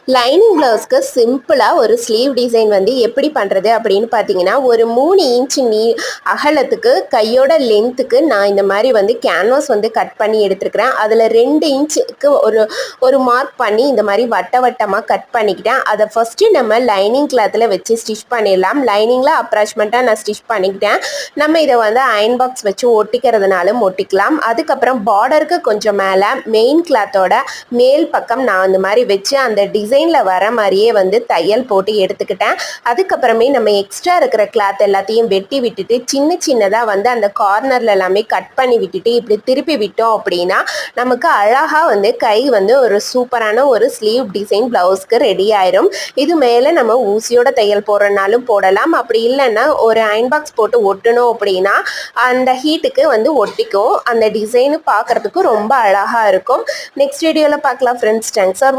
Lining ப்ளவுஸ்க்கு சிம்பிளாக ஒரு sleeve design வந்து எப்படி பண்ணுறது அப்படின்னு பார்த்தீங்கன்னா, ஒரு 3 இன்ச் அகலத்துக்கு கையோட லென்த்துக்கு நான் இந்த மாதிரி வந்து கேன்வாஸ் வந்து கட் பண்ணி எடுத்துருக்கிறேன். அதில் 2 இன்ச்சுக்கு ஒரு ஒரு மார்க் பண்ணி இந்த மாதிரி வட்ட வட்டமாக கட் பண்ணிக்கிட்டேன். அதை ஃபஸ்ட்டு நம்ம லைனிங் கிளாத்தில் வச்சு ஸ்டிச் பண்ணிடலாம். லைனிங்கில் அப்ராச்மெண்ட்டாக நான் ஸ்டிச் பண்ணிக்கிட்டேன். நம்ம இதை வந்து அயன் பாக்ஸ் வச்சு ஒட்டிக்கிறதுனாலும் ஒட்டிக்கலாம். அதுக்கப்புறம் பார்டருக்கு கொஞ்சம் மேலே மெயின் கிளாத்தோட மேல் பக்கம் நான் இந்த மாதிரி வச்சு அந்த டிசைனில் வர மாதிரியே வந்து தையல் போட்டு எடுத்துக்கிட்டேன். அதுக்கப்புறமே நம்ம எக்ஸ்ட்ரா இருக்கிற கிளாத் எல்லாத்தையும் வெட்டி விட்டுட்டு சின்னதாக வந்து அந்த கார்னர்ல எல்லாமே கட் பண்ணி விட்டுட்டு இப்படி திருப்பி விட்டோம் அப்படின்னா நமக்கு அழகாக வந்து கை வந்து ஒரு சூப்பரான ஒரு ஸ்லீவ் டிசைன் ப்ளவுஸ்க்கு ரெடி ஆயிரும். இது மேலே நம்ம ஊசியோட தையல் போடுறனாலும் போடலாம். அப்படி இல்லைன்னா ஒரு அயன் பாக்ஸ் போட்டு ஒட்டணும் அப்படின்னா அந்த ஹீட்டுக்கு வந்து ஒட்டிக்கும். அந்த டிசைனு பார்க்குறதுக்கு ரொம்ப அழகாக இருக்கும். நெக்ஸ்ட் வீடியோவில் பார்க்கலாம் ஃப்ரெண்ட்ஸ். Thanks for